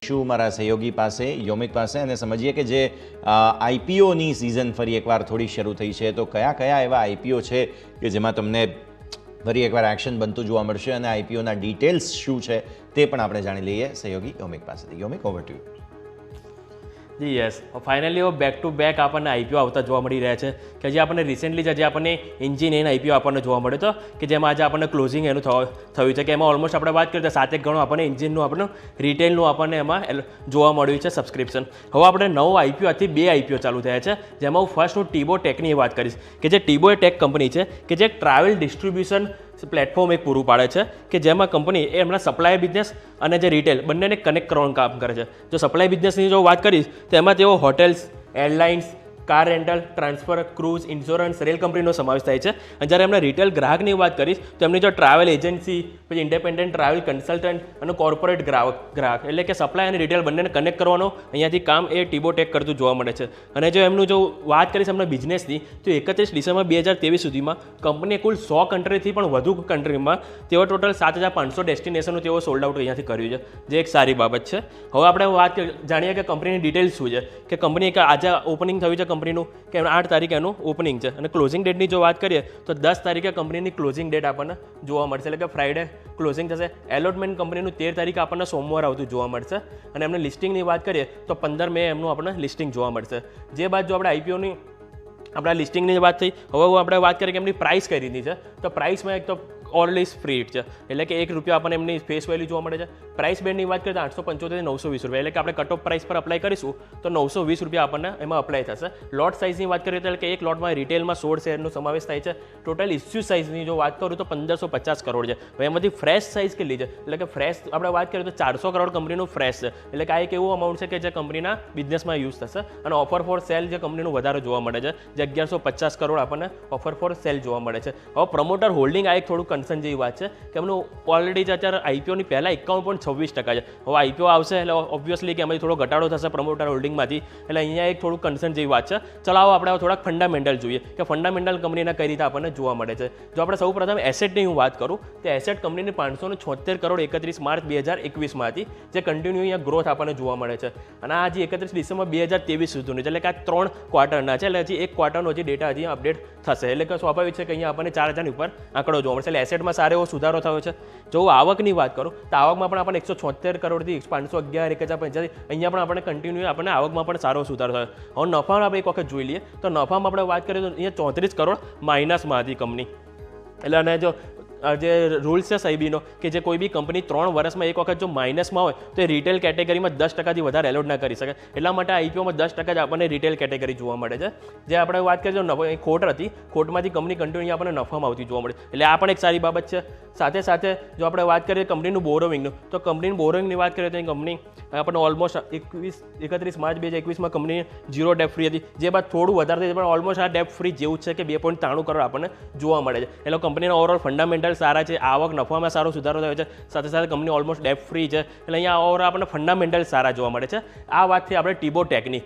જઈશું મારા સહયોગી પાસે, યોમિક પાસે, અને સમજીએ કે જે આઈપીઓની સિઝન ફરી એકવાર થોડી શરૂ થઈ છે, તો કયા કયા એવા આઈપીઓ છે કે જેમાં તમને ફરી એકવાર એક્શન બનતું જોવા મળશે, અને આઈપીઓના ડિટેલ્સ શું છે તે પણ આપણે જાણી લઈએ સહયોગી યોમિક પાસેથી. Yomik, over to you. જી yes, finally back to back આપણને આઈપીઓ આવતા જોવા મળી રહ્યા છે કે જે આપણને રિસેન્ટલી જ આજે આપણને એન્જિન એન આઈપીઓ આપણને જોવા મળ્યો હતો કે જેમાં આજે આપણને ક્લોઝિંગ એનું થયું છે કે એમાં ઓલમોસ્ટ આપણે વાત કરીએ તો 7 ગણું આપણને એન્જિનનું આપણું રિટેલનું આપણને એમાં જોવા મળ્યું છે સબસ્ક્રિપ્શન. હવે આપણે નવો આઈપીઓ આથી 2 આઈપીઓ ચાલુ થયા છે, જેમાં હું ફર્સ્ટ હું ટીબો ટેકની વાત કરીશ કે જે ટીબો એ ટેક કંપની છે કે જે ટ્રાવેલ ડિસ્ટ્રીબ્યુશન પ્લેટફોર્મ એક પૂરું પાડે છે કે જેમાં કંપની એ એમના સપ્લાય બિઝનેસ અને જે રિટેલ બંનેને કનેક્ટ કરવાનું કામ કરે છે. જો સપ્લાય બિઝનેસની જો વાત કરીશ તો એમાં તેઓ hotels, airlines, car rental, transfer, cruise, insurance, rail કંપનીનો સમાવેશ થાય છે. અને જ્યારે એમના રિટેલ ગ્રાહકની વાત કરીશ તો એમની જો ટ્રાવેલ એજન્સી, પછી ઇન્ડિપેન્ડન્ટ ટ્રાવેલ કન્સલ્ટન્ટ અને કોર્પોરેટ ગ્રાહક એટલે કે સપ્લાય અને રિટેલ બંનેને કનેક્ટ કરવાનો અહીંયાથી કામ એ ટીબો ટેક કરતું જોવા મળે છે. અને જો એમનું જો વાત કરીશ એમના બિઝનેસની તો 31 ડિસેમ્બર 2023 સુધીમાં કંપનીએ કુલ 100 કન્ટ્રીથી પણ વધુ કન્ટ્રીમાં તેઓ ટોટલ 7500 ડેસ્ટિનેશનનું તેઓ સોલ્ડ આઉટ અહીંયાથી કર્યું છે, જે એક સારી બાબત છે. હવે આપણે વાત જાણીએ કે કંપનીની ડિટેલ્સ શું છે કે કંપની આજે ઓપનિંગ થયું છે કંપનીનું કે 8 તારીખે એનું ઓપનિંગ છે. અને ક્લોઝિંગ ડેટની જો વાત કરીએ તો 10 તારીખે કંપનીની ક્લોઝિંગ ડેટ આપણને જોવા મળશે, એટલે કે ફ્રાઈડે ક્લોઝિંગ થશે. એલોટમેન્ટ કંપનીનું 13 તારીખે આપણને સોમવાર આવતું જોવા મળશે. અને એમને લિસ્ટિંગની વાત કરીએ તો 15 મે એમનું આપણને લિસ્ટિંગ જોવા મળશે. જે બાદ જો આપણે આઈપીઓની આપણા લિસ્ટિંગની વાત થઈ, હવે આપણે વાત કરીએ કે એમની પ્રાઇસ કઈ રીતની છે તો પ્રાઇસમાં એક તો ઓલવેઝ ફ્રી છે, એટલે કે ₹1 આપણને એમની ફેસ વેલ્યુ જોવા મળે છે. પ્રાઇસ બેન્ડની વાત કરીએ તો 875 થી 920 રૂપિયા, એટલે કે આપણે કટ ઓફ પ્રાઇસ પર અપ્લાય કરીશું તો 920 રૂપિયા આપણને એમાં અપ્લાય થશે. લોટ સાઇઝની વાત કરીએ તો કે એક લોટમાં રિટેલમાં 16 શેરનો સમાવેશ થાય છે. ટોટલ ઇસ્યુ સાઇઝની જો વાત કરું તો 1550 કરોડ છે. હવે એમાંથી ફ્રેશ સાઇઝ કેટલી છે, એટલે કે ફ્રેશ આપણે વાત કરીએ તો 400 કરોડ કંપનીનું ફ્રેશ છે, એટલે કે આ એક એવું અમાઉન્ટ છે કે જે કંપનીના બિઝનેસમાં યુઝ થશે. અને ઓફર ફોર સેલ જે કંપનીનું વધારે જોવા મળે છે, જે 1150 કરોડ આપણને ઓફર ફોર સેલ જોવા મળે છે. હવે પ્રમોટર હોલ્ડિંગ આ એક થોડું કન્સર્ન જેવી વાત છે કે એમનું ઓલરેડી જ અત્યારે આઈપીઓની પહેલાં 51.26% છે. હવે આઈપીઓ આવશે એટલે ઓબ્વિયસલી કે એમાંથી થોડો ઘટાડો થશે પ્રમોટર હોલ્ડિંગમાંથી, એટલે અહીંયા એક થોડું કન્સર્ન જેવી વાત છે. ચલાવો આપણે થોડાક ફંડામેન્ટલ જોઈએ કે ફંડામેન્ટલ કંપનીના કઈ રીતે આપણને જોવા મળે છે. જો આપણે સૌ પ્રથમ એસેટની હું વાત કરું તો એસેટ કંપનીની 576 કરોડ 31 માર્ચ 2021માં હતી, જે કન્ટિન્યુ અહીંયા ગ્રોથ આપણને જોવા મળે છે. અને આ હજી 31 ડિસેમ્બર 2023 સુધીનું છે, એટલે કે આ 3 ક્વાર્ટરના છે, એટલે હજી એક ક્વાર્ટરનો હજી ડેટા હજી અપડેટ થશે. એટલે કે સ્વાભાવિક છે કે અહીંયા આપણને 4000ની ઉપર આંકડો જોવા મળશે, એટલે એસેટમાં સારો એવો સુધારો થયો છે. જો હું આવકની વાત કરું તો આવકમાં પણ આપણને 176 કરોડથી 511, 1085 અહીંયા પણ આપણે કન્ટિન્યુ આપણને આવકમાં પણ સારો સુધારો થયો. હવે નફામાં આપણે એક વખત જોઈ લઈએ તો નફામાં આપણે વાત કરીએ તો અહીંયા 34 કરોડ માઇનસમાં હતી કંપની. એટલે અને જો જે રૂલ્સ છે સાઈબીનો કે જે કોઈ બી કંપની 3 વર્ષમાં એક વખત જો માઇનસમાં હોય તો એ રિટેલ કેટેગરીમાં 10%થી વધારે એલોટ ના કરી શકે. એટલા માટે આઈપીઓમાં 10% જ આપણને રિટેલ કેટેગરી જોવા મળે છે. જે આપણે વાત કરીએ તો ખોટ હતી, ખોટમાંથી કંપની કન્ટિન્યુ આપણને નફામાં આવતી જોવા મળે, એટલે આ પણ એક સારી બાબત છે. સાથે સાથે જો આપણે વાત કરીએ કંપનીનું બોરોવિંગનું તો કંપનીનું બોરોવિંગની વાત કરીએ તો કંપની આપણને ઓલમોસ્ટ 31 માર્ચ 2021માં કંપની 0 ડેપ ફ્રી હતી, જે બાદ થોડું વધારે થઈ પણ ઓલમોસ્ટ આ ડેપ ફ્રી જેવું છે કે 2.93 કરોડ આપણને જોવા મળે છે. એટલે કંપનીના ઓવરઓલ ફંડામેન્ટલ સારા છે, આવક નફામાં સારો સુધારો થયો છે, સાથે સાથે કંપની ઓલમોસ્ટ ડેપ ફ્રી છે, એટલે અહીંયા ઓવરઓલ આપણને ફંડામેન્ટલ સારા જોવા મળે છે. આ વાતથી આપણે ટીબો ટેકની